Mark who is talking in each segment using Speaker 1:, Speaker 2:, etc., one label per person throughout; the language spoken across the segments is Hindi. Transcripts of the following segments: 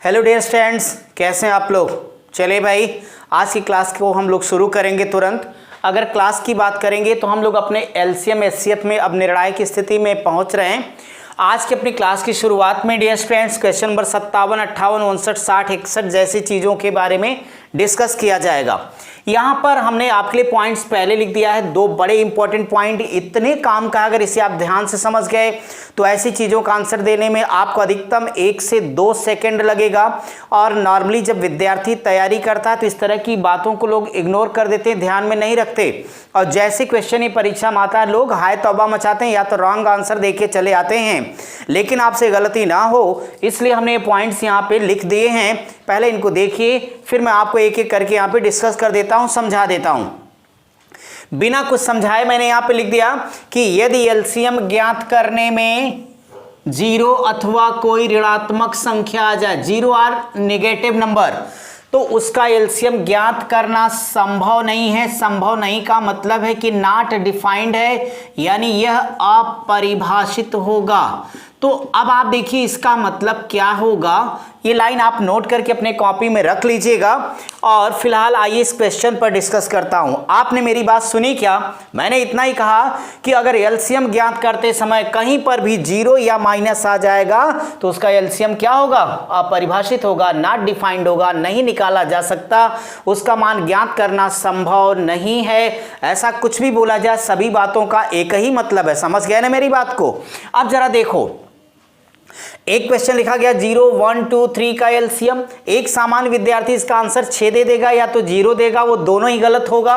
Speaker 1: हेलो डियर स्टूडेंट्स, कैसे हैं आप लोग। चलिए भाई, आज की क्लास को हम लोग शुरू करेंगे तुरंत। अगर क्लास की बात करेंगे तो हम लोग अपने एलसीएम एचसीएफ में अब निर्णायक स्थिति में पहुंच रहे हैं। आज की अपनी क्लास की शुरुआत में डियर स्टूडेंट्स क्वेश्चन नंबर 57, 58, 59, 60, 61 जैसी चीज़ों के बारे में डिस्कस किया जाएगा। यहाँ पर हमने आपके लिए पॉइंट्स पहले लिख दिया है, दो बड़े इंपॉर्टेंट पॉइंट, इतने काम का अगर इसे आप ध्यान से समझ गए तो ऐसी चीज़ों का आंसर देने में आपको अधिकतम 1 से 2 सेकंड लगेगा। और नॉर्मली जब विद्यार्थी तैयारी करता है तो इस तरह की बातों को लोग इग्नोर कर देते हैं, ध्यान में नहीं रखते, और जैसे क्वेश्चन ये परीक्षा में आता है लोग हाय तौबा मचाते हैं या तो रॉन्ग आंसर दे के चले आते हैं। लेकिन आपसे गलती ना हो इसलिए हमने ये पॉइंट्स यहाँ पे लिख दिए हैं। पहले इनको देखिए, फिर मैं आपको एक एक करके यहाँ पे डिस्कस कर देता हूँ, समझा देता हूँ। बिना कुछ समझाए मैंने यहाँ पे लिख दिया कि यदि एलसीएम ज्ञात करने में 0 अथवा कोई ऋणात्मक संख्या आ जाए, 0 और नेगेटिव नंबर, तो उसका एलसीएम ज्ञात करना संभव नहीं है। संभव नहीं का मतलब है कि नॉट डिफाइंड है, यानी यह अपरिभाषित होगा। तो अब आप देखिए इसका मतलब क्या होगा, ये लाइन आप नोट करके अपने कॉपी में रख लीजिएगा। और फिलहाल आइए इस क्वेश्चन पर डिस्कस करता हूं। आपने मेरी बात सुनी क्या? मैंने इतना ही कहा कि अगर एलसीएम ज्ञात करते समय कहीं पर भी 0 या माइनस आ जाएगा तो उसका एलसीएम क्या होगा? अपरिभाषित होगा, नॉट डिफाइंड होगा, नहीं निकाला जा सकता, उसका मान ज्ञात करना संभव नहीं है। ऐसा कुछ भी बोला जाए, सभी बातों का एक ही मतलब है। समझ गए ना मेरी बात को? अब जरा देखो, एक क्वेश्चन लिखा गया 0, 1, 2, 3 का एलसीएम। एक सामान्य विद्यार्थी इसका आंसर 6 दे देगा या तो 0 देगा, वो दोनों ही गलत होगा।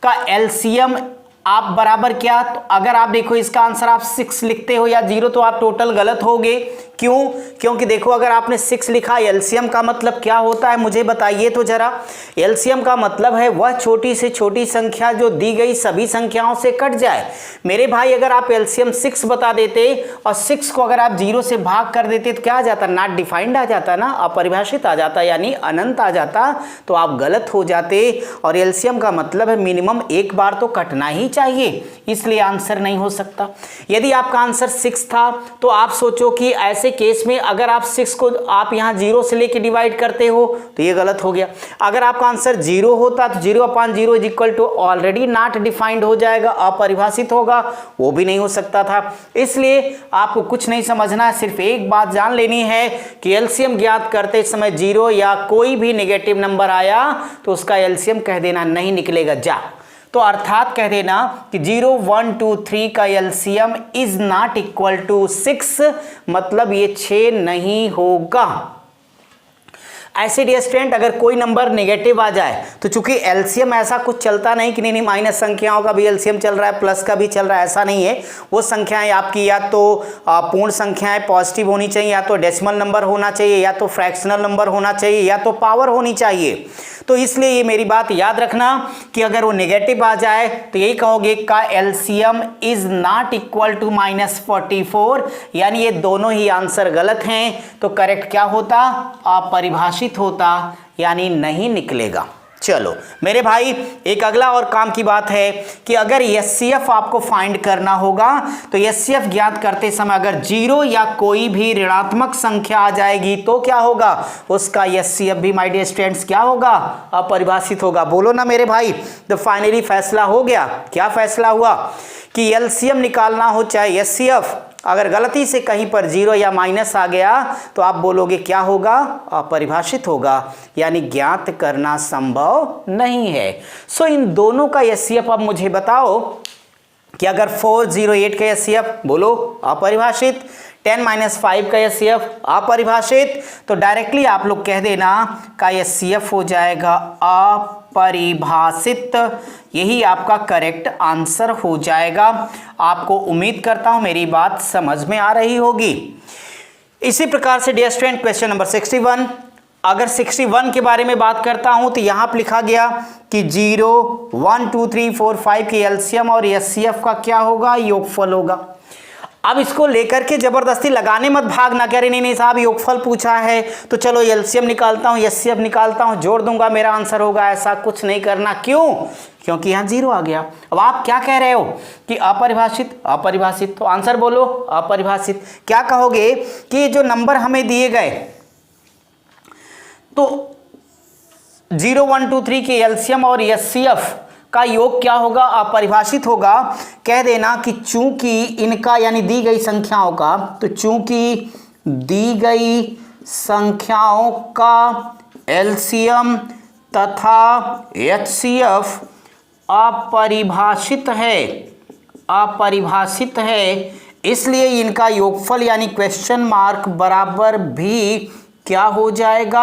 Speaker 1: का एलसीएम आप बराबर क्या, तो अगर आप देखो इसका आंसर आप 6 लिखते हो या 0 तो आप टोटल गलत होगे। क्यों? क्योंकि देखो अगर आपने 6 लिखा, एलसीएम का मतलब क्या होता है मुझे बताइए तो जरा। एलसीएम का मतलब है वह छोटी से छोटी संख्या जो दी गई सभी संख्याओं से कट जाए। मेरे भाई अगर आप एलसीएम 6 बता देते और 6 को अगर आप 0 से भाग कर देते तो क्या आ जाता? नॉट डिफाइंड आ जाता ना, अपरिभाषित आ जाता, यानी अनंत आ जाता, तो आप गलत हो जाते। और एलसीएम का मतलब है मिनिमम एक बार तो कटना ही चाहिए, इसलिए आंसर नहीं हो सकता। यदि आपका आंसर 6 था तो आप सोचो कि ऐसे केस में अगर आप 6 को आप यहां 0 से लेके डिवाइड करते हो तो ये गलत हो गया। अगर आपका आंसर 0 होता तो 0/0 is equal to already not defined हो जाएगा, अपरिभाषित होगा, वो भी नहीं हो सकता था। इसलिए आपको कुछ नहीं समझना है, सिर्फ एक बात जान लेनी है कि एलसीएम ज्ञात करते समय 0 या कोई भी नेगेटिव नंबर आया तो उसका एलसीएम कह देना नहीं निकलेगा जा। तो अर्थात कह देना कि 0, 1, 2, 3 का LCM is not equal to 6, मतलब ये 6 नहीं होगा। ऐसे डियर स्टूडेंट अगर कोई नंबर नेगेटिव आ जाए तो चूंकि एलसीएम ऐसा कुछ चलता नहीं कि नहीं माइनस संख्याओं का भी एलसीएम चल रहा है, प्लस का भी चल रहा है, ऐसा नहीं है। वो संख्याएं आपकी या तो पूर्ण संख्याएं पॉजिटिव होनी चाहिए, या तो डेसिमल नंबर होना चाहिए, या तो फ्रैक्शनल नंबर होना चाहिए, या तो पावर होनी चाहिए। तो इसलिए ये मेरी बात याद रखना कि अगर वो नेगेटिव आ जाए तो यही कहोगे का LCM is not equal to -44, यानी ये दोनों ही आंसर गलत हैं। तो करेक्ट क्या होता? अपरिभाषित होता, यानी नहीं निकलेगा। चलो मेरे भाई, एक अगला और काम की बात है कि अगर एचसीएफ आपको फाइंड करना होगा तो एचसीएफ ज्ञात करते समय अगर 0 या कोई भी ऋणात्मक संख्या आ जाएगी तो क्या होगा? उसका एचसीएफ भी माय डियर स्टूडेंट्स क्या होगा? अपरिभाषित होगा। बोलो ना मेरे भाई। तो फाइनली फैसला हो गया। क्या फैसला हुआ? कि एलसीएम निकालना हो चाहे एचसीएफ, अगर गलती से कहीं पर 0 या माइनस आ गया तो आप बोलोगे क्या होगा? अपरिभाषित होगा, यानी ज्ञात करना संभव नहीं है। सो इन दोनों का एचसीएफ अब मुझे बताओ कि अगर 408 का एचसीएफ बोलो अपरिभाषित, 10 - 5 का एचसीएफ अपरिभाषित, तो डायरेक्टली आप लोग कह देना का एचसीएफ हो जाएगा अपरिभाषित। यही आपका करेक्ट आंसर हो जाएगा। आपको उम्मीद करता हूं मेरी बात समझ में आ रही होगी। इसी प्रकार से डियर स्टूडेंट क्वेश्चन नंबर 61, अगर 61 के बारे में बात करता हूं तो यहां पर लिखा गया कि 0, 1, 2, 3, 4, 5 के एलसीएम और एचसीएफ का क्या होगा? योगफल होगा। अब इसको लेकर के जबरदस्ती लगाने मत भागना, कह रहे नहीं साहब योगफल पूछा है तो चलो एलसीएम निकालता हूं, एचसीएफ निकालता हूं, जोड़ दूंगा मेरा आंसर होगा। ऐसा कुछ नहीं करना। क्यों? क्योंकि यहाँ 0 आ गया। अब आप क्या कह रहे हो कि अपरिभाषित, अपरिभाषित, तो आंसर बोलो अपरिभाषित। क्या कहोगे कि जो नंबर हमें दिए गए तो 0 1 2 3 के एलसीएम और एचसीएफ का योग क्या होगा, अपरिभाषित होगा। कह देना कि चूंकि इनका यानी दी गई संख्याओं का, तो चूंकि दी गई संख्याओं का एलसीएम तथा एचसीएफ अपरिभाषित है, इसलिए इनका योगफल यानी क्वेश्चन मार्क बराबर भी क्या हो जाएगा,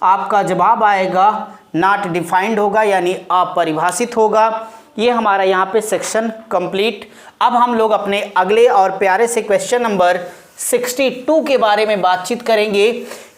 Speaker 1: आपका जवाब आएगा नॉट डिफाइंड होगा यानी अपरिभाषित होगा। ये हमारा यहाँ पे सेक्शन कंप्लीट। अब हम लोग अपने अगले और प्यारे से क्वेश्चन नंबर 62 के बारे में बातचीत करेंगे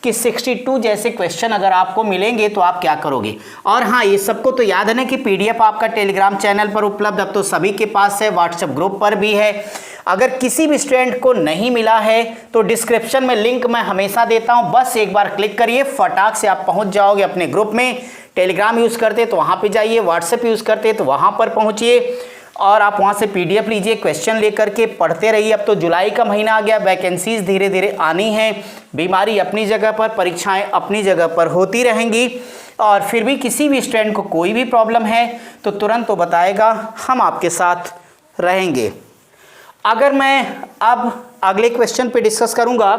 Speaker 1: कि 62 जैसे क्वेश्चन अगर आपको मिलेंगे तो आप क्या करोगे। और हाँ, ये सबको तो याद है ना कि पीडीएफ आपका टेलीग्राम चैनल पर उपलब्ध, अब तो सभी के पास है, व्हाट्सएप ग्रुप पर भी है। अगर किसी भी स्टूडेंट को नहीं मिला है तो डिस्क्रिप्शन में लिंक मैं हमेशा देता हूं, बस एक बार क्लिक करिए, फटाक से आप पहुंच जाओगे अपने ग्रुप में। टेलीग्राम यूज़ करते तो वहां पे जाइए, व्हाट्सएप यूज़ करते तो वहां पर पहुंचिए और आप वहां से पीडीएफ लीजिए, क्वेश्चन लेकर के पढ़ते रहिए। अब तो जुलाई का महीना आ गया, वैकेंसीज धीरे धीरे आनी है, बीमारी अपनी जगह पर, परीक्षाएं अपनी जगह पर होती रहेंगी। और फिर भी किसी भी स्टूडेंट को कोई भी प्रॉब्लम है तो तुरंत तो बताएगा, हम आपके साथ रहेंगे। अगर मैं अब अगले क्वेश्चन पे डिस्कस करूंगा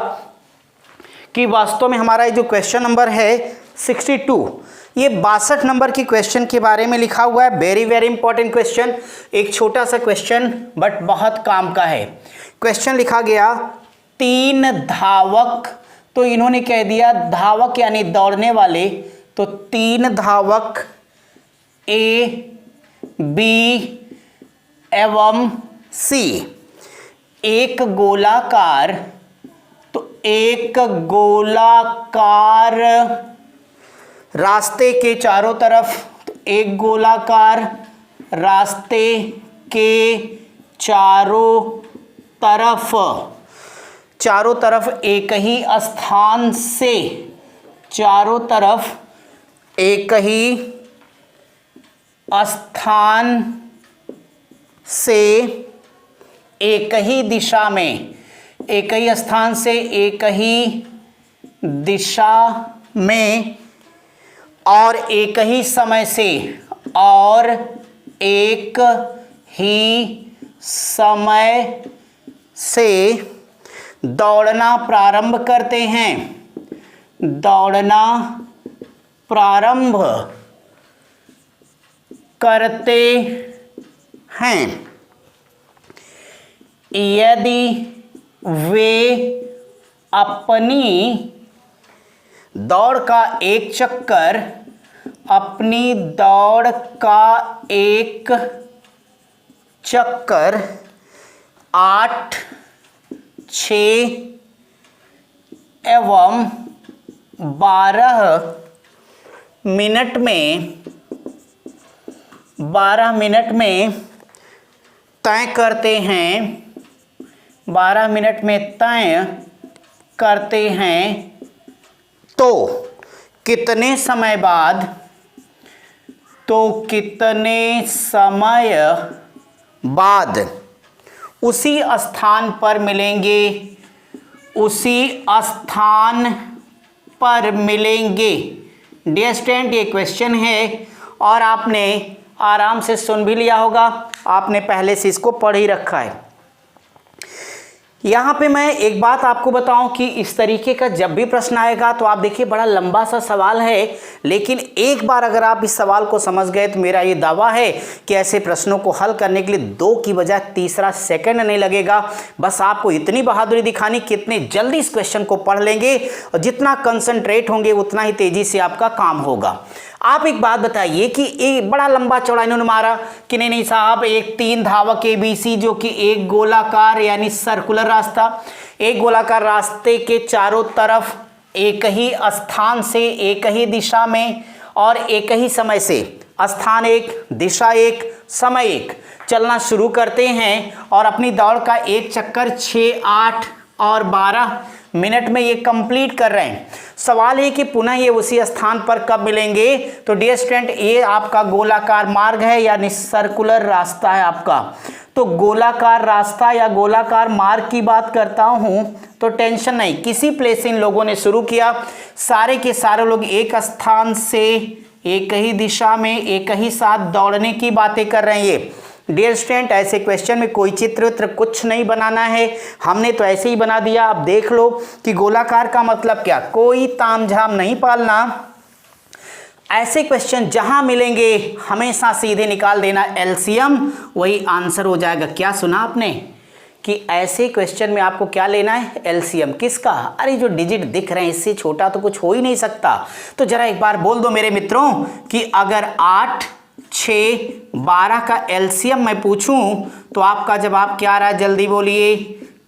Speaker 1: कि वास्तव में हमारा जो क्वेश्चन नंबर है 62, ये 62 नंबर की क्वेश्चन के बारे में लिखा हुआ है। वेरी वेरी इंपॉर्टेंट क्वेश्चन, एक छोटा सा क्वेश्चन बट बहुत काम का है। क्वेश्चन लिखा गया 3 धावक, तो इन्होंने कह दिया धावक यानी दौड़ने वाले, तो 3 धावक ए बी एवं सी एक गोलाकार, तो एक गोलाकार रास्ते के चारों तरफ, तो एक गोलाकार रास्ते के चारों तरफ एक ही स्थान से, चारों तरफ एक ही स्थान से एक ही दिशा में, एक ही स्थान से एक ही दिशा में और एक ही समय से, और एक ही समय से दौड़ना प्रारंभ करते हैं, दौड़ना प्रारंभ करते हैं। यदि वे अपनी दौड़ का एक चक्कर, अपनी दौड़ का एक चक्कर 8, 6 एवं 12 मिनट में तय करते हैं, 12 मिनट में तय करते हैं, तो कितने समय बाद, तो कितने समय बाद उसी स्थान पर मिलेंगे, उसी स्थान पर मिलेंगे। डियर स्टूडेंट, ये क्वेश्चन है और आपने आराम से सुन भी लिया होगा, आपने पहले से इसको पढ़ ही रखा है। यहाँ पे मैं एक बात आपको बताऊं कि इस तरीके का जब भी प्रश्न आएगा तो आप देखिए बड़ा लंबा सा सवाल है, लेकिन एक बार अगर आप इस सवाल को समझ गए तो मेरा ये दावा है कि ऐसे प्रश्नों को हल करने के लिए 2 की बजाय तीसरा सेकंड नहीं लगेगा। बस आपको इतनी बहादुरी दिखानी कि इतने जल्दी इस क्वेश्चन को पढ़ लेंगे और जितना कंसंट्रेट होंगे उतना ही तेजी से आपका काम होगा। आप एक बात बताइए कि एक बड़ा लंबा चौड़ा इन्होंने मारा कि नहीं साहब, एक 3 धावक ABC जो कि एक गोलाकार यानी सर्कुलर रास्ता, एक गोलाकार रास्ते के चारों तरफ एक ही स्थान से एक ही दिशा में और एक ही समय से, स्थान एक, दिशा एक, समय एक, चलना शुरू करते हैं और अपनी दौड़ का एक चक्कर 6, 8 और 12 मिनट में ये कंप्लीट कर रहे हैं। सवाल है कि पुनः ये उसी स्थान पर कब मिलेंगे। तो डियर स्टूडेंट, ये आपका गोलाकार मार्ग है यानी सर्कुलर रास्ता है आपका। तो गोलाकार रास्ता या गोलाकार मार्ग की बात करता हूं तो टेंशन नहीं, किसी प्लेस से इन लोगों ने शुरू किया, सारे के सारे लोग एक स्थान से एक ही दिशा में एक ही साथ दौड़ने की बातें कर रहे हैं। ये डियर स्टूडेंट, ऐसे क्वेश्चन में कोई चित्र उत्र कुछ नहीं बनाना है, हमने तो ऐसे ही बना दिया। आप देख लो कि गोलाकार का मतलब क्या, कोई तामझाम नहीं पालना। ऐसे क्वेश्चन जहां मिलेंगे हमेशा सीधे निकाल देना एलसीएम, वही आंसर हो जाएगा। क्या सुना आपने कि ऐसे क्वेश्चन में आपको क्या लेना है, एलसीएम। किसका? अरे जो डिजिट दिख रहे हैं इससे छोटा तो कुछ हो ही नहीं सकता। तो जरा एक बार बोल दो मेरे मित्रों कि अगर 8, 6, 12 का एलसीएम मैं पूछूं तो आपका जवाब क्या आ रहा है, जल्दी बोलिए।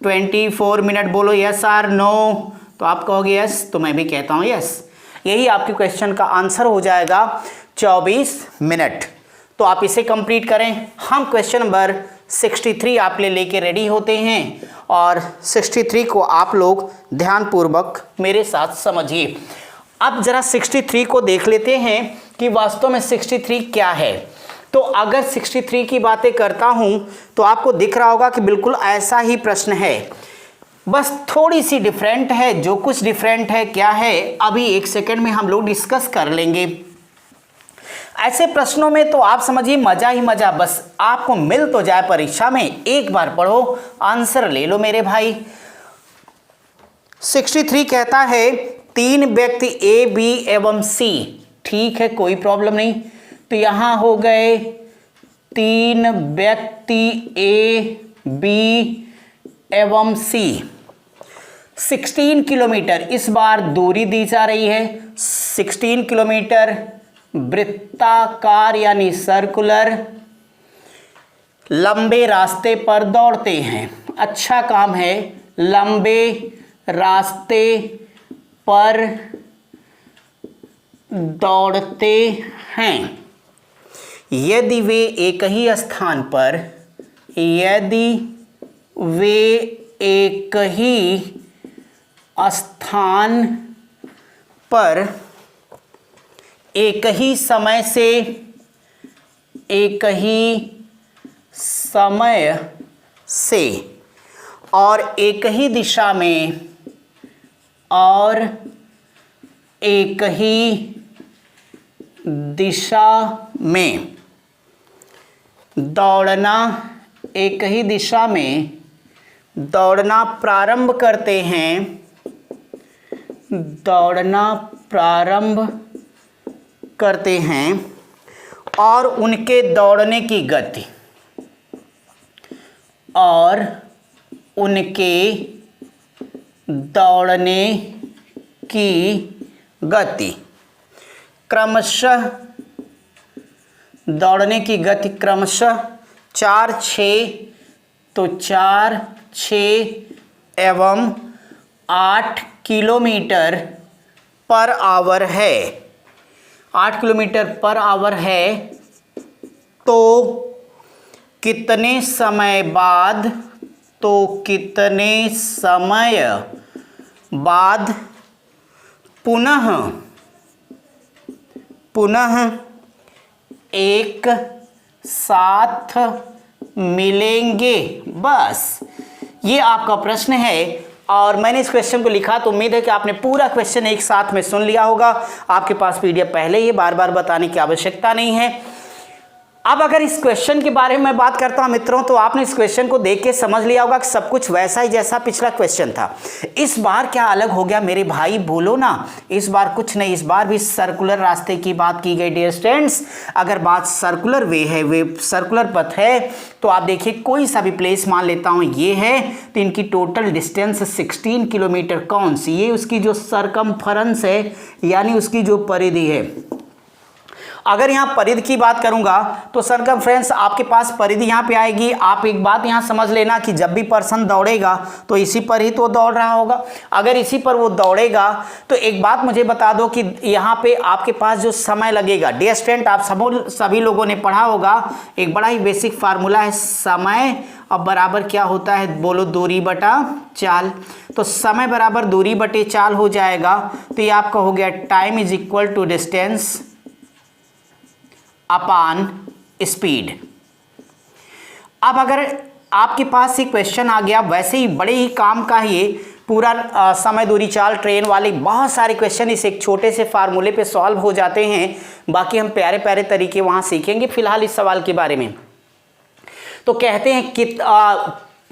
Speaker 1: 24 मिनट बोलो यस और नो। तो आप कहोगे यस, तो मैं भी कहता हूं यस। यही आपके क्वेश्चन का आंसर हो जाएगा 24 मिनट। तो आप इसे कंप्लीट करें। हम क्वेश्चन नंबर 63 आप लेके रेडी होते हैं और 63 को आप लोग ध्यानपूर्वक मेरे साथ समझिए। अब जरा 63 को देख लेते हैं कि वास्तव में 63 क्या है। तो अगर 63 की बातें करता हूं तो आपको दिख रहा होगा कि बिल्कुल ऐसा ही प्रश्न है, बस थोड़ी सी डिफरेंट है। जो कुछ डिफरेंट है क्या है, अभी एक सेकंड में हम लोग डिस्कस कर लेंगे। ऐसे प्रश्नों में तो आप समझिए मजा ही मजा, बस आपको मिल तो जाए परीक्षा में, एक बार पढ़ो आंसर ले लो मेरे भाई। 63 कहता है 3 व्यक्ति ए, बी एवं सी, ठीक है कोई प्रॉब्लम नहीं। तो यहां हो गए 3 व्यक्ति ए, बी एवं सी। 16 किलोमीटर इस बार दूरी दी जा रही है। 16 किलोमीटर वृत्ताकार यानी सर्कुलर लंबे रास्ते पर दौड़ते हैं। अच्छा काम है, लंबे रास्ते पर दौड़ते हैं। यदि वे एक ही स्थान पर, यदि वे एक ही स्थान पर एक ही समय से, एक ही समय से और एक ही दिशा में और एक ही दिशा में दौड़ना, एक ही दिशा में दौड़ना प्रारंभ करते हैं, दौड़ना प्रारंभ करते हैं और उनके दौड़ने की गति, और उनके दौड़ने की गति क्रमशः, दौड़ने की गति क्रमशः 4, 6, तो 4, 6 एवं 8 किलोमीटर पर आवर है। 8 किलोमीटर पर आवर है। तो कितने समय बाद, तो कितने समय बाद पुनः एक साथ मिलेंगे। बस ये आपका प्रश्न है और मैंने इस क्वेश्चन को लिखा तो उम्मीद है कि आपने पूरा क्वेश्चन एक साथ में सुन लिया होगा। आपके पास पीडीएफ पहले ही, बार बार बताने की आवश्यकता नहीं है। अब अगर इस क्वेश्चन के बारे में मैं बात करता हूं मित्रों, तो आपने इस क्वेश्चन को देख के समझ लिया होगा कि सब कुछ वैसा ही जैसा पिछला क्वेश्चन था। इस बार क्या अलग हो गया मेरे भाई, बोलो ना। इस बार कुछ नहीं, इस बार भी सर्कुलर रास्ते की बात की गई डियर स्टूडेंट्स। अगर बात सर्कुलर वे है, वे सर्कुलर पथ है, तो आप देखिए कोई सा भी प्लेस मान लेता हूं ये है, तो इनकी टोटल डिस्टेंस 16 किलोमीटर। कौन सी? ये उसकी जो सरकमफरेंस है यानी उसकी जो परिधि है। अगर यहाँ परिधि की बात करूंगा तो सरकमफ्रेंस आपके पास परिधि यहाँ पे आएगी। आप एक बात यहाँ समझ लेना कि जब भी पर्सन दौड़ेगा तो इसी पर ही तो दौड़ रहा होगा। अगर इसी पर वो दौड़ेगा तो एक बात मुझे बता दो कि यहाँ पे आपके पास जो समय लगेगा, डियर स्टूडेंट, आप सभी लोगों ने पढ़ा होगा, एक बड़ा ही बेसिक फार्मूला है, समय अब बराबर क्या होता है, बोलो, दूरी बटा चाल। तो समय बराबर दूरी बटे चाल हो जाएगा। तो ये आपका हो गया time is equal to distance upon speed. अब अगर आपके पास एक क्वेश्चन आ गया, वैसे ही बड़े ही काम का ही पूरा समय दूरी चाल ट्रेन वाले बहुत सारे क्वेश्चन इस एक छोटे से फार्मूले पे सॉल्व हो जाते हैं। बाकी हम प्यारे प्यारे तरीके वहां सीखेंगे फिलहाल इस सवाल के बारे में। तो कहते हैं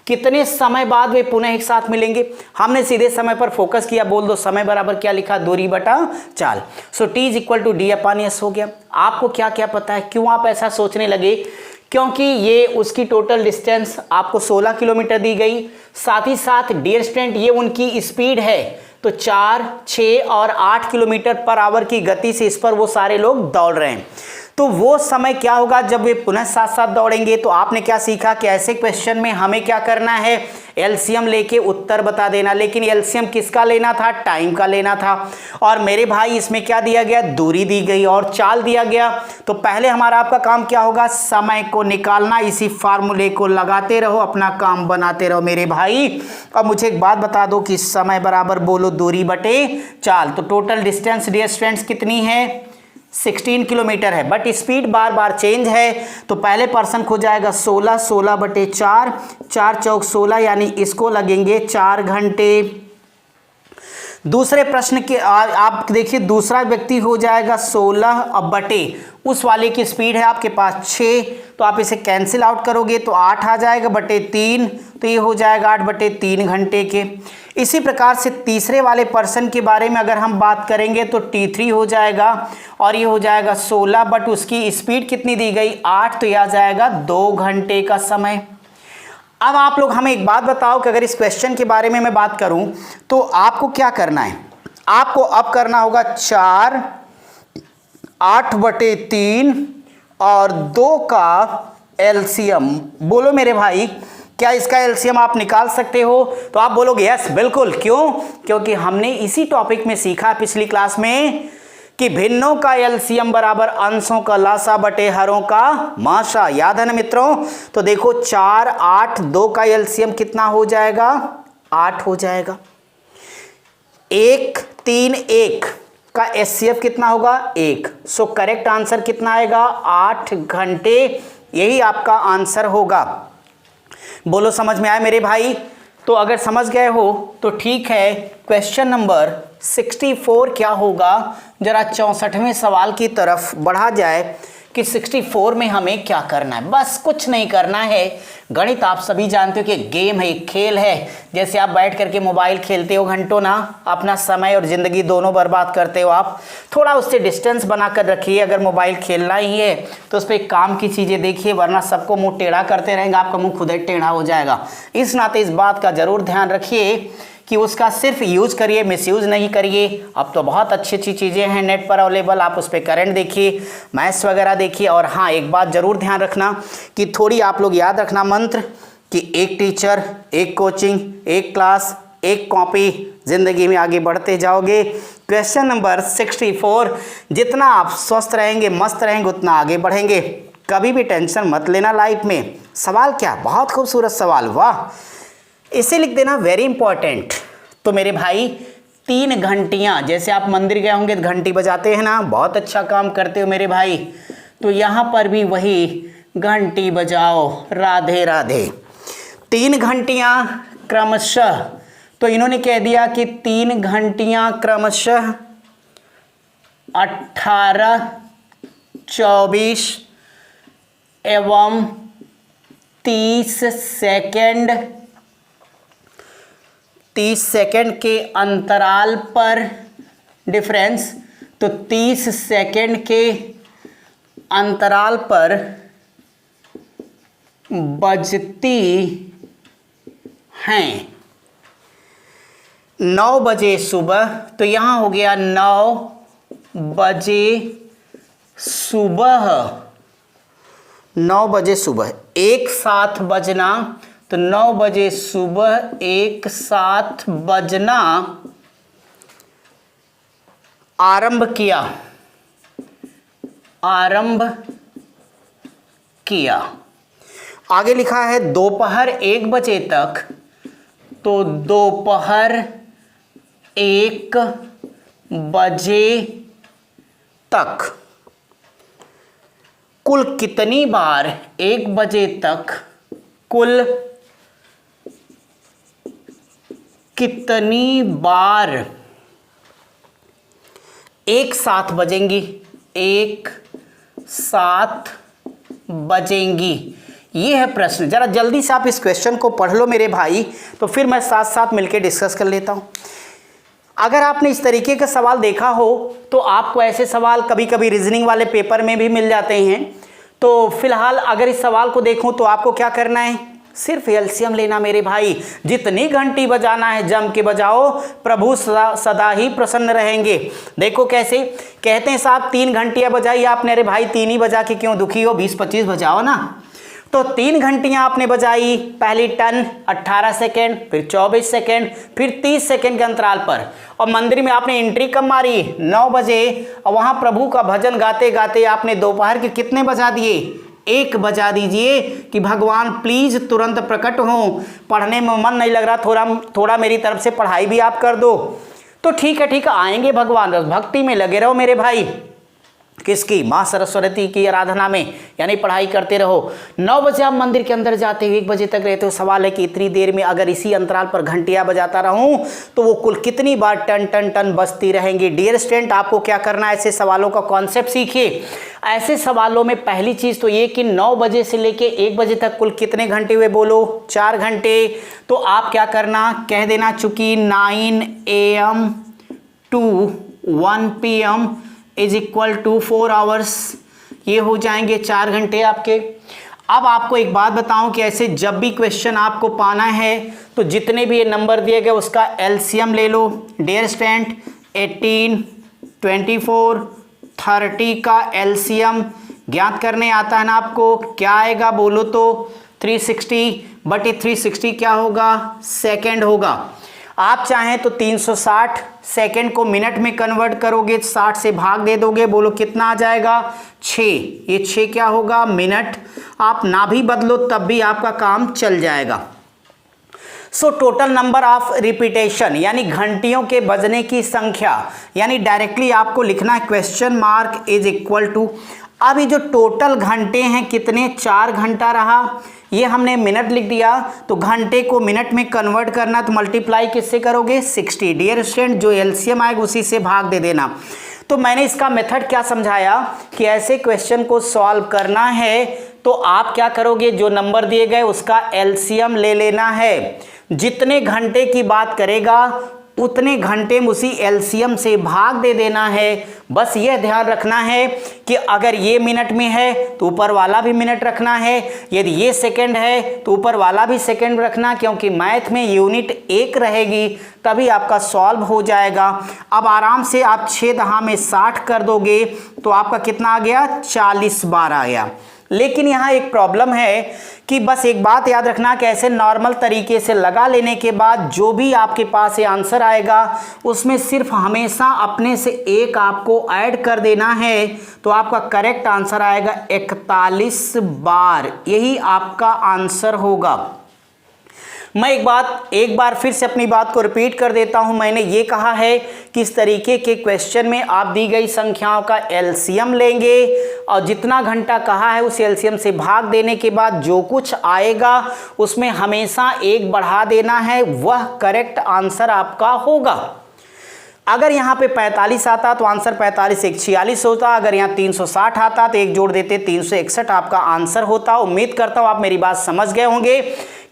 Speaker 1: कितने समय बाद वे पुनः एक साथ मिलेंगे। हमने सीधे समय पर फोकस किया, बोल दो समय बराबर क्या लिखा, दूरी बटा चाल। So T is equal to D upon S हो गया। आपको क्या क्या पता है, क्यों आप ऐसा सोचने लगे, क्योंकि ये उसकी टोटल डिस्टेंस आपको 16 किलोमीटर दी गई, साथ ही साथ डियर स्टूडेंट ये उनकी स्पीड है, तो 4, 6 और 8 किलोमीटर पर आवर की गति से इस पर वो सारे लोग दौड़ रहे हैं। तो वो समय क्या होगा जब वे पुनः साथ साथ दौड़ेंगे। तो आपने क्या सीखा कि ऐसे क्वेश्चन में हमें क्या करना है, एलसीएम लेके उत्तर बता देना। लेकिन एलसीएम किसका लेना था, टाइम का लेना था। और मेरे भाई इसमें क्या दिया गया, दूरी दी गई और चाल दिया गया। तो पहले हमारा आपका काम क्या होगा, समय को निकालना। इसी फार्मूले को लगाते रहो, अपना काम बनाते रहो मेरे भाई। अब मुझे एक बात बता दो कि समय बराबर बोलो दूरी बटे चाल। तो टोटल डिस्टेंस डियर स्टूडेंट्स कितनी है, 16 किलोमीटर है, but speed bar bar change है। तो पहले पर्सन को जाएगा 16, 16 बटे 4, 4 चौक 16, यानी इसको लगेंगे 4 घंटे। दूसरे प्रश्न के आप देखिए, दूसरा व्यक्ति हो जाएगा 16 अब बटे उस वाले की स्पीड है आपके पास 6, तो आप इसे कैंसिल आउट करोगे तो 8 आ जाएगा बटे 3, तो ये हो जाएगा 8 बटे 3 घंटे के। इसी प्रकार से तीसरे वाले पर्सन के बारे में अगर हम बात करेंगे तो T3 हो जाएगा और ये हो जाएगा 16, बट उसकी स्पीड कितनी दी गई 8, तो यह आ जाएगा 2 घंटे का समय। अब आप लोग हमें एक बात बताओ कि अगर इस क्वेश्चन के बारे में मैं बात करूं तो आपको क्या करना है, आपको अब करना होगा 4, 8 बटे 3 और 2 का एलसीएम। बोलो मेरे भाई, क्या इसका एलसीएम आप निकाल सकते हो? तो आप बोलोगे यस बिल्कुल। क्यों? क्योंकि हमने इसी टॉपिक में सीखा पिछली क्लास में कि भिन्नों का एलसीएम बराबर अंशों का लासा बटे हरों का माशा। याद है ना मित्रों? तो देखो 4, 8, 2 का एलसीएम कितना हो जाएगा, 8 हो जाएगा। 1, 3, 1 का एचसीएफ कितना होगा, 1। सो करेक्ट आंसर कितना आएगा, 8 घंटे। यही आपका आंसर होगा। बोलो समझ में आया मेरे भाई? तो अगर समझ गए हो तो ठीक है। क्वेश्चन नंबर 64 क्या होगा, जरा 64वें सवाल की तरफ बढ़ा जाए कि 64 में हमें क्या करना है। बस कुछ नहीं करना है। गणित आप सभी जानते हो कि गेम है, एक खेल है। जैसे आप बैठ करके मोबाइल खेलते हो घंटों ना, अपना समय और ज़िंदगी दोनों बर्बाद करते हो। आप थोड़ा उससे डिस्टेंस बना कर रखिए। अगर मोबाइल खेलना ही है तो उस पर काम की चीज़ें देखिए, वरना सबको मुंह टेढ़ा करते रहेंगे, आपका मुंह खुद ही टेढ़ा हो जाएगा। इस नाते इस बात का ज़रूर ध्यान रखिए कि उसका सिर्फ यूज़ करिए, मिसयूज़ नहीं करिए। अब तो बहुत अच्छी अच्छी चीज़ें हैं नेट पर अवेलेबल, आप उस पर करंट देखिए, मैथ्स वगैरह देखिए। और हाँ, एक बात ज़रूर ध्यान रखना कि थोड़ी आप लोग याद रखना मंत्र कि एक टीचर, एक कोचिंग, एक क्लास, एक कॉपी, ज़िंदगी में आगे बढ़ते जाओगे। क्वेश्चन नंबर 64, जितना आप स्वस्थ रहेंगे, मस्त रहेंगे, उतना आगे बढ़ेंगे। कभी भी टेंशन मत लेना लाइफ में। सवाल क्या, बहुत खूबसूरत सवाल, वाह। इसे लिख देना वेरी इंपॉर्टेंट। तो मेरे भाई 3 घंटियाँ, जैसे आप मंदिर गए होंगे तो घंटी बजाते हैं ना, बहुत अच्छा काम करते हो मेरे भाई। तो यहाँ पर भी वही घंटी बजाओ, राधे राधे। 3 घंटियाँ क्रमशः, तो इन्होंने कह दिया कि 3 घंटियाँ क्रमशः 18, 24 एवं 30 सेकेंड, 30 सेकेंड के अंतराल पर डिफरेंस। तो 30 सेकेंड के अंतराल पर बजती हैं 9 बजे सुबह। तो यहाँ हो गया 9 बजे सुबह 9 बजे सुबह एक साथ बजना, तो 9 बजे सुबह एक साथ बजना आरंभ किया, आरंभ किया। आगे लिखा है दोपहर 1 बजे तक, तो दोपहर 1 बजे तक कुल कितनी बार 1 बजे तक कुल कितनी बार एक साथ बजेंगी, एक साथ बजेंगी, ये है प्रश्न। जरा जल्दी से आप इस क्वेश्चन को पढ़ लो मेरे भाई, तो फिर मैं साथ साथ मिलकर डिस्कस कर लेता हूं। अगर आपने इस तरीके का सवाल देखा हो तो आपको ऐसे सवाल कभी कभी रीजनिंग वाले पेपर में भी मिल जाते हैं। तो फिलहाल अगर इस सवाल को देखूं तो आपको क्या करना है, सिर्फ एलसीएम लेना मेरे भाई। जितनी घंटी बजाना है जम के बजाओ, प्रभु सदा ही प्रसन्न रहेंगे। देखो कैसे कहते हैं साहब 3 घंटियां बजाई आपने, अरे भाई 3 ही बजा के क्यों दुखी हो, 20-25 बजाओ ना। तो 3 घंटियां आपने बजाई, पहली टन 18 सेकेंड, फिर 24 सेकेंड, फिर 30 सेकेंड के अंतराल पर, और मंदिर में आपने एंट्री कब मारी, 9 बजे, और वहां प्रभु का भजन गाते गाते आपने दोपहर के कितने बजा दिए, 1 बजा दीजिए कि भगवान प्लीज तुरंत प्रकट हो, पढ़ने में मन नहीं लग रहा, थोड़ा मेरी तरफ से पढ़ाई भी आप कर दो। तो ठीक है आएंगे भगवान, बस भक्ति में लगे रहो मेरे भाई। किसकी, माँ सरस्वती की आराधना में, यानी पढ़ाई करते रहो। 9 बजे आप मंदिर के अंदर जाते हो, 1 बजे तक रहते हो। सवाल है कि इतनी देर में अगर इसी अंतराल पर घंटियां बजाता रहूं तो वो कुल कितनी बार टन टन टन बजती रहेंगी। डियर स्टूडेंट, आपको क्या करना है, ऐसे सवालों का कॉन्सेप्ट सीखिए। ऐसे सवालों में पहली चीज तो ये कि 9 बजे से लेके 1 बजे तक कुल कितने घंटे हुए, बोलो 4 घंटे। तो आप क्या करना, कह देना चूंकि 9 AM to 1 PM is equal to 4 hours, ये हो जाएंगे 4 घंटे आपके। अब आपको एक बात बताऊं कि ऐसे जब भी क्वेश्चन आपको पाना है तो जितने भी ये नंबर दिए गए उसका एलसीएम ले लो। डियर स्टूडेंट, 18, 24, 30 का एलसीएम ज्ञात करने आता है ना आपको, क्या आएगा बोलो तो 360, बट ये 360 क्या होगा, सेकेंड होगा। आप चाहें तो 360 सेकेंड को मिनट में कन्वर्ट करोगे, 60 से भाग दे दोगे, बोलो कितना आ जाएगा, 6। ये 6 क्या होगा, मिनट। आप ना भी बदलो तब भी आपका काम चल जाएगा। So total number of repetition यानी घंटियों के बजने की संख्या, यानी डायरेक्टली आपको लिखना है question mark is equal to, अब ये जो टोटल घंटे हैं कितने, 4 घंटा रहा, ये हमने मिनट लिख दिया, तो घंटे को मिनट में कन्वर्ट करना तो मल्टीप्लाई किससे करोगे, 60। डियर स्टूडेंट, जो एलसीएम आएगा उसी से भाग दे देना। तो मैंने इसका मेथड क्या समझाया कि ऐसे क्वेश्चन को सॉल्व करना है तो आप क्या करोगे, जो नंबर दिए गए उसका एलसीएम ले लेना है। जितने घंटे की बात करेगा उतने घंटे में उसी एलसीएम से भाग दे देना है। बस यह ध्यान रखना है कि अगर ये मिनट में है तो ऊपर वाला भी मिनट रखना है, यदि ये सेकंड है तो ऊपर वाला भी सेकंड रखना, क्योंकि मैथ में यूनिट 1 रहेगी तभी आपका सॉल्व हो जाएगा। अब आराम से आप 6 दहा में 60 कर दोगे तो आपका कितना आ गया, 40 बार आ गया। लेकिन यहाँ एक प्रॉब्लम है कि बस एक बात याद रखना कि ऐसे नॉर्मल तरीके से लगा लेने के बाद जो भी आपके पास ये आंसर आएगा उसमें सिर्फ हमेशा अपने से एक आपको ऐड कर देना है, तो आपका करेक्ट आंसर आएगा 41 बार, यही आपका आंसर होगा। मैं एक बार फिर से अपनी बात को रिपीट कर देता हूं। मैंने ये कहा है कि इस तरीके के क्वेश्चन में आप दी गई संख्याओं का एलसीएम लेंगे और जितना घंटा कहा है उस एलसीएम से भाग देने के बाद जो कुछ आएगा उसमें हमेशा 1 बढ़ा देना है, वह करेक्ट आंसर आपका होगा। अगर यहाँ पे 45 आता तो आंसर 45 1 46 होता, अगर यहाँ 360 आता तो 1 जोड़ देते 361 आपका आंसर होता। उम्मीद करता हूँ आप मेरी बात समझ गए होंगे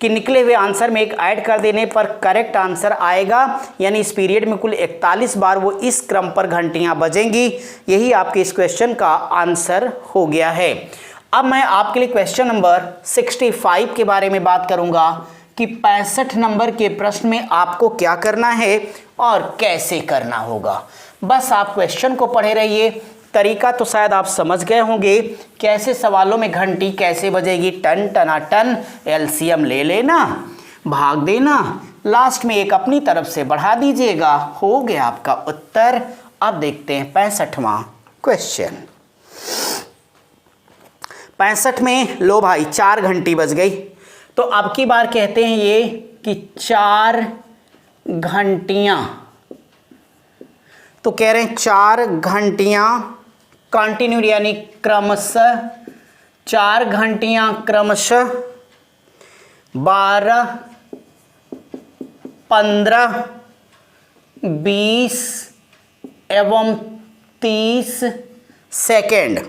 Speaker 1: कि निकले हुए आंसर में 1 ऐड कर देने पर करेक्ट आंसर आएगा, यानी इस पीरियड में कुल 41 बार वो इस क्रम पर घंटियाँ बजेंगी। यही आपके इस क्वेश्चन का आंसर हो गया है। अब मैं आपके लिए क्वेश्चन नंबर 65 के बारे में बात करूँगा कि 65 नंबर के प्रश्न में आपको क्या करना है और कैसे करना होगा। बस आप क्वेश्चन को पढ़े रहिए, तरीका तो शायद आप समझ गए होंगे, कैसे सवालों में घंटी कैसे बजेगी, टन टना टन, एलसीएम ले लेना, भाग देना, लास्ट में एक अपनी तरफ से बढ़ा दीजिएगा, हो गया आपका उत्तर। अब देखते हैं 65वां क्वेश्चन। 65 में लो भाई 4 घंटी बज गई, तो अब की बार कहते हैं ये कि 4 घंटियां, तो कह रहे हैं 4 घंटियां कंटिन्यू यानी क्रमशः, 4 घंटियां क्रमशः 12, 15, 20 एवं 30 सेकेंड।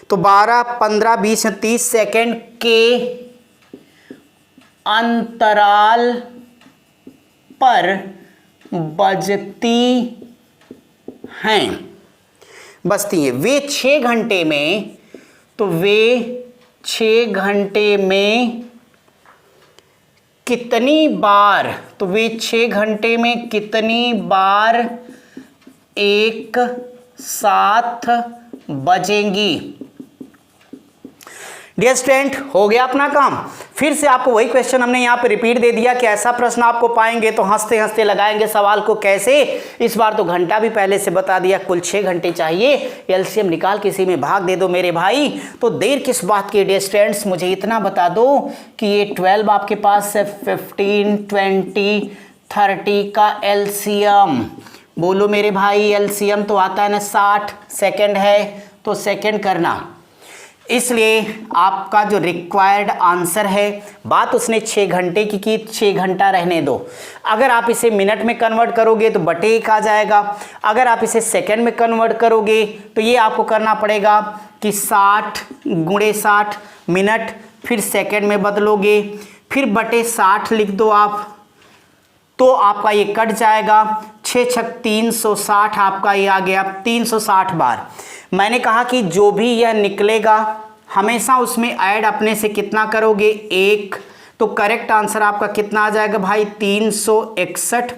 Speaker 1: तो 12, 15, 20 या 30 सेकेंड के अंतराल पर बजती हैं, बजती हैं। वे 6 घंटे में, तो वे 6 घंटे में कितनी बार, तो वे 6 घंटे में कितनी बार एक साथ बजेंगी। डियर स्टूडेंट, हो गया अपना काम। फिर से आपको वही क्वेश्चन हमने यहाँ पे रिपीट दे दिया कि ऐसा प्रश्न आपको पाएंगे तो हंसते हंसते लगाएंगे सवाल को कैसे। इस बार तो घंटा भी पहले से बता दिया, कुल 6 घंटे चाहिए, एलसीएम निकाल किसी में भाग दे दो मेरे भाई। तो देर किस बात की डियर स्टूडेंट्स, मुझे इतना बता दो कि ये 12 आपके पास है, 15, 20, 30 का एलसीएम। बोलो मेरे भाई, एलसीएम तो आता है ना 60, सेकेंड है तो सेकेंड करना। इसलिए आपका जो रिक्वायर्ड आंसर है, बात उसने 6 घंटे की 6 घंटा रहने दो। अगर आप इसे मिनट में कन्वर्ट करोगे तो बटे 1 आ जाएगा, अगर आप इसे सेकंड में कन्वर्ट करोगे तो ये आपको करना पड़ेगा कि 60 गुणे 60 मिनट, फिर सेकंड में बदलोगे, फिर बटे 60 लिख दो आप, तो आपका ये कट जाएगा। 6 छक 360 आपका ये आ गया 360 बार। मैंने कहा कि जो भी यह निकलेगा हमेशा उसमें ऐड अपने से कितना करोगे, 1। तो करेक्ट आंसर आपका कितना आ जाएगा भाई, 361